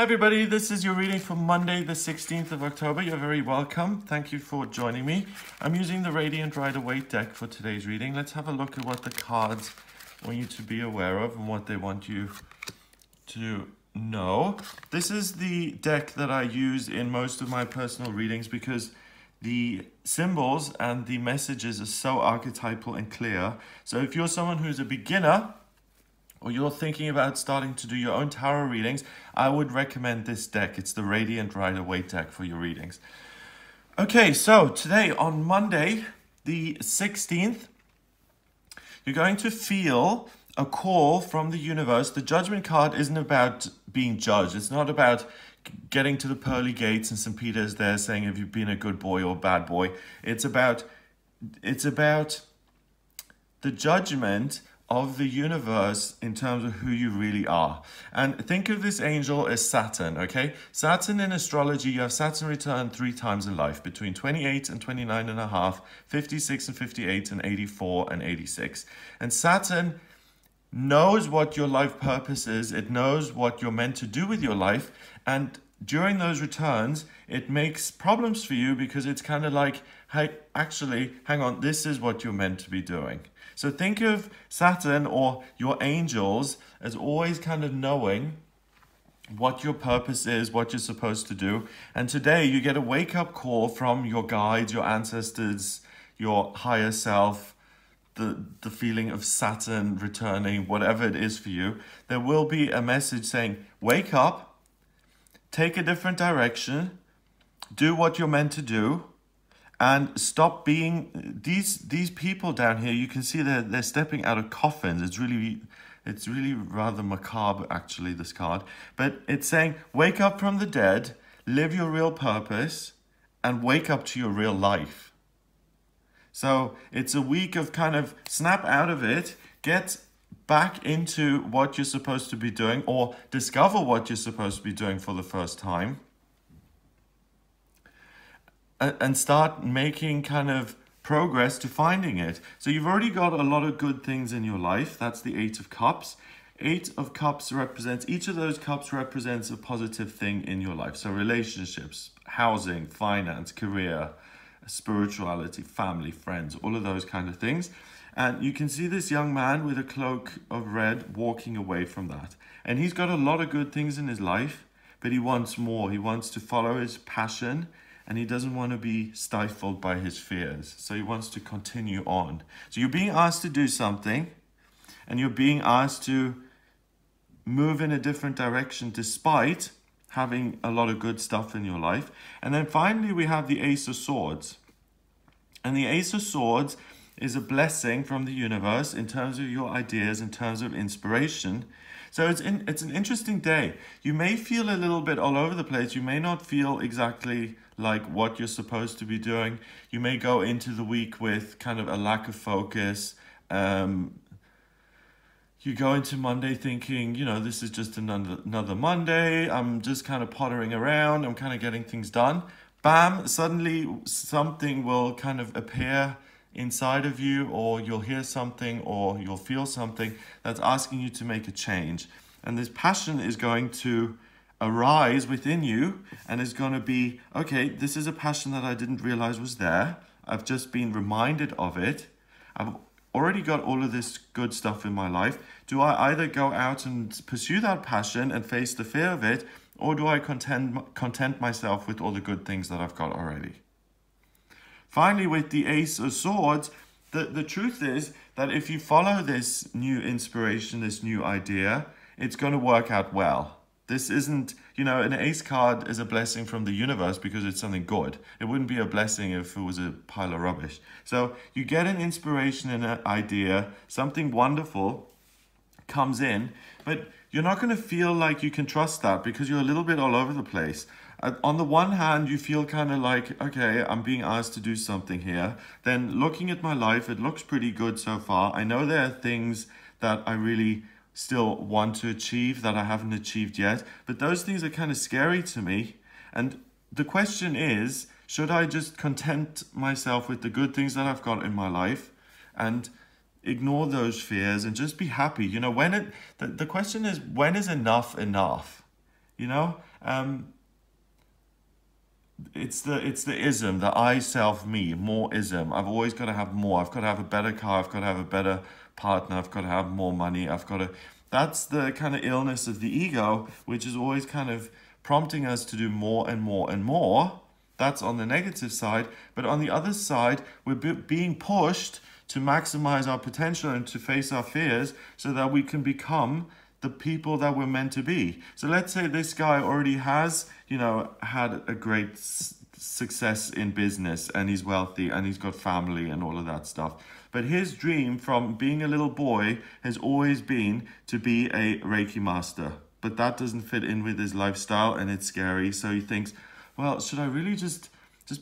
everybody, this is your reading for Monday the 16th of October. You're very welcome. Thank you for joining me. I'm using the Radiant Rider-Waite deck for today's reading. Let's have a look at what the cards want you to be aware of and what they want you to know. This is the deck that I use in most of my personal readings because the symbols and the messages are so archetypal and clear. So if you're someone who's a beginner, or you're thinking about starting to do your own tarot readings, I would recommend this deck. It's the Radiant Rider-Waite deck for your readings. Okay, so today on Monday, the 16th, you're going to feel a call from the universe. The Judgment card isn't about being judged. It's not about getting to the pearly gates and St. Peter is there saying, have you been a good boy or a bad boy? It's about the judgment of the universe in terms of who you really are. And think of this angel as Saturn, okay? Saturn in astrology, you have Saturn return 3 times in life, between 28 and 29 and a half, 56 and 58, and 84 and 86. And Saturn knows what your life purpose is. It knows what you're meant to do with your life. And during those returns, it makes problems for you because it's kind of like, hey, actually, hang on, this is what you're meant to be doing. So think of Saturn or your angels as always kind of knowing what your purpose is, what you're supposed to do. And today you get a wake-up call from your guides, your ancestors, your higher self, the feeling of Saturn returning, whatever it is for you. There will be a message saying, wake up, take a different direction, do what you're meant to do, and stop being these people down here. You can see they're stepping out of coffins. It's really rather macabre, actually, this card. But it's saying, wake up from the dead, live your real purpose, and wake up to your real life. So it's a week of kind of snap out of it, get back into what you're supposed to be doing, or discover what you're supposed to be doing for the first time, and start making kind of progress to finding it. So you've already got a lot of good things in your life. That's the 8 of Cups. 8 of Cups represents, each of those cups represents a positive thing in your life. So relationships, housing, finance, career, spirituality, family, friends, all of those kind of things. And you can see this young man with a cloak of red walking away from that. And he's got a lot of good things in his life, but he wants more. He wants to follow his passion, and he doesn't want to be stifled by his fears. So he wants to continue on. So you're being asked to do something, and you're being asked to move in a different direction despite having a lot of good stuff in your life. And then finally, we have the Ace of Swords. And the Ace of Swords is a blessing from the universe in terms of your ideas, in terms of inspiration. So it's an interesting day. You may feel a little bit all over the place. You may not feel exactly like what you're supposed to be doing. You may go into the week with kind of a lack of focus. You go into Monday thinking, you know, this is just another Monday. I'm just kind of pottering around. I'm kind of getting things done. Bam, suddenly something will kind of appear inside of you, or you'll hear something, or you'll feel something that's asking you to make a change. And this passion is going to arise within you and is going to be, okay, this is a passion that I didn't realize was there. I've just been reminded of it. I've already got all of this good stuff in my life. Do I either go out and pursue that passion and face the fear of it, or do I content myself with all the good things that I've got already? Finally, with the Ace of Swords, the truth is that if you follow this new inspiration, this new idea, it's going to work out well. This isn't, you know, an ace card is a blessing from the universe because it's something good. It wouldn't be a blessing if it was a pile of rubbish. So you get an inspiration and an idea, something wonderful comes in, but you're not going to feel like you can trust that because you're a little bit all over the place. On the one hand, you feel kind of like, okay, I'm being asked to do something here. Then looking at my life, it looks pretty good so far. I know there are things that I really still want to achieve that I haven't achieved yet, but those things are kind of scary to me. And the question is, should I just content myself with the good things that I've got in my life and ignore those fears and just be happy? You know, the question is, when is enough enough? You know, it's the ism, the I, self, me, more ism. I've always got to have more. I've got to have a better car. I've got to have a better partner. I've got to have more money. I've got to. That's the kind of illness of the ego, which is always kind of prompting us to do more and more and more. That's on the negative side. But on the other side, we're being pushed to maximize our potential and to face our fears so that we can become the people that we're meant to be. So let's say this guy already has, had a great success in business, and he's wealthy and he's got family and all of that stuff. But his dream from being a little boy has always been to be a Reiki master. But that doesn't fit in with his lifestyle, and it's scary. So he thinks, well, should I really just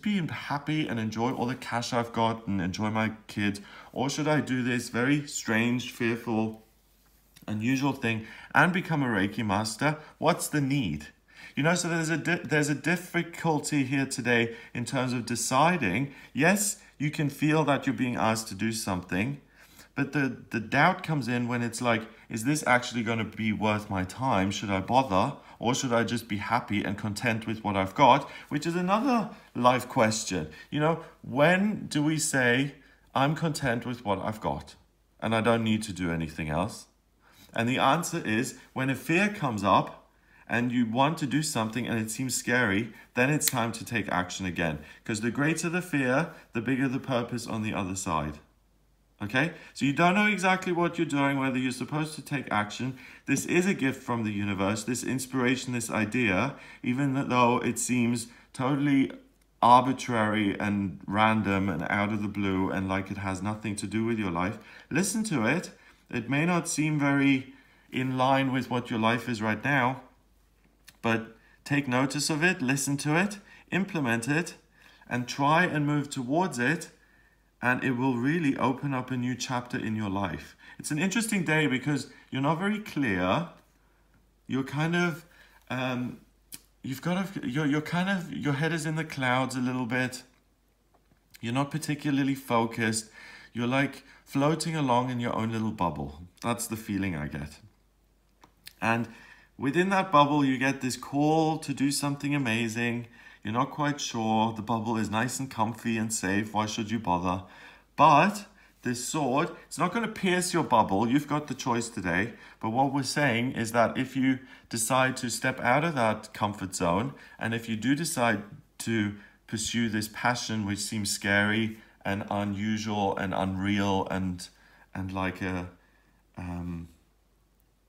be happy and enjoy all the cash I've got and enjoy my kids? Or should I do this very strange, fearful, unusual thing and become a Reiki master? What's the need? So there's a difficulty here today in terms of deciding. Yes, you can feel that you're being asked to do something, but the doubt comes in when it's like, is this actually going to be worth my time? Should I bother? Or should I just be happy and content with what I've got? Which is another life question. When do we say, I'm content with what I've got and I don't need to do anything else? And the answer is, when a fear comes up and you want to do something and it seems scary, then it's time to take action again. Because the greater the fear, the bigger the purpose on the other side. Okay? So you don't know exactly what you're doing, whether you're supposed to take action. This is a gift from the universe, this inspiration, this idea, even though it seems totally arbitrary and random and out of the blue and like it has nothing to do with your life. Listen to it. It may not seem very in line with what your life is right now, but take notice of it, listen to it, implement it, and try and move towards it, and it will really open up a new chapter in your life. It's an interesting day because you're not very clear. You're kind of, your head is in the clouds a little bit. You're not particularly focused. You're like floating along in your own little bubble. That's the feeling I get. And within that bubble, you get this call to do something amazing. You're not quite sure. The bubble is nice and comfy and safe. Why should you bother? But this sword, it's not going to pierce your bubble. You've got the choice today. But what we're saying is that if you decide to step out of that comfort zone, and if you do decide to pursue this passion which seems scary and unusual and unreal and like a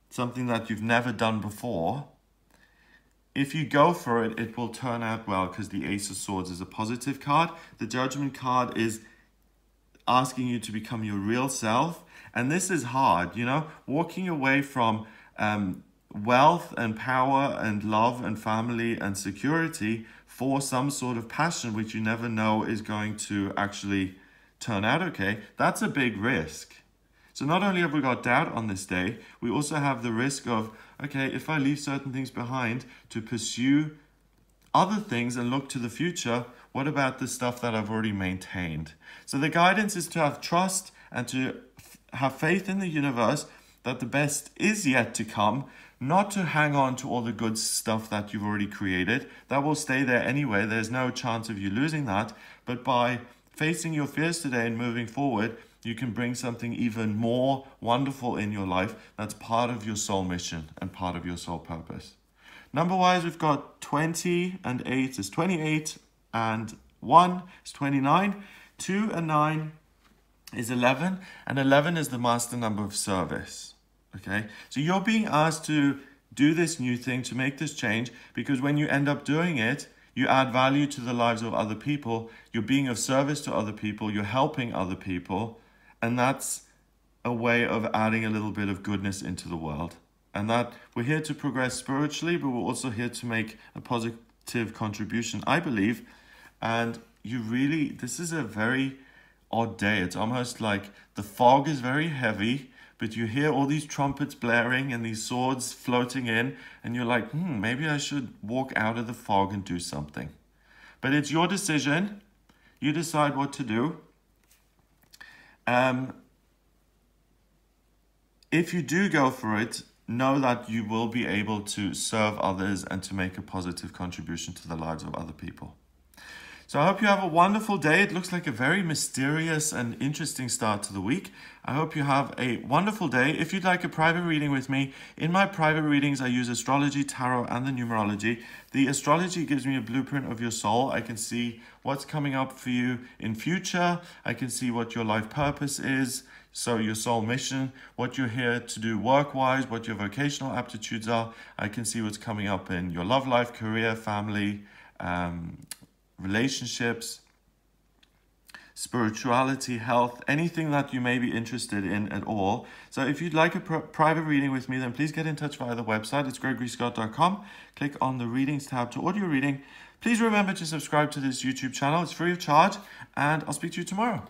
something that you've never done before, if you go for it, it will turn out well, because the Ace of Swords is a positive card. The Judgment card is asking you to become your real self. And this is hard, walking away from wealth and power and love and family and security for some sort of passion which you never know is going to actually turn out okay. That's a big risk. So not only have we got doubt on this day, we also have the risk of, okay, if I leave certain things behind to pursue other things and look to the future, what about the stuff that I've already maintained? So the guidance is to have trust and to have faith in the universe that the best is yet to come, not to hang on to all the good stuff that you've already created. That will stay there anyway. There's no chance of you losing that. But by facing your fears today and moving forward, you can bring something even more wonderful in your life that's part of your soul mission and part of your soul purpose. Number-wise, we've got 20 and 8 is 28, and 1 is 29, 2 and 9 is 11, and 11 is the master number of service. Okay, so you're being asked to do this new thing, to make this change, because when you end up doing it, you add value to the lives of other people, you're being of service to other people, you're helping other people, and that's a way of adding a little bit of goodness into the world. And that we're here to progress spiritually, but we're also here to make a positive contribution, I believe. And this is a very odd day. It's almost like the fog is very heavy, but you hear all these trumpets blaring and these swords floating in, and you're like, maybe I should walk out of the fog and do something. But it's your decision. You decide what to do. If you do go for it, know that you will be able to serve others and to make a positive contribution to the lives of other people. So I hope you have a wonderful day. It looks like a very mysterious and interesting start to the week. I hope you have a wonderful day. If you'd like a private reading with me, in my private readings, I use astrology, tarot, and the numerology. The astrology gives me a blueprint of your soul. I can see what's coming up for you in future. I can see what your life purpose is. So your soul mission, what you're here to do work-wise, what your vocational aptitudes are. I can see what's coming up in your love life, career, family, relationships, spirituality, health, anything that you may be interested in at all. So if you'd like a private reading with me, then please get in touch via the website. It's gregoryscott.com. Click on the readings tab to audio reading. Please remember to subscribe to this YouTube channel. It's free of charge, and I'll speak to you tomorrow.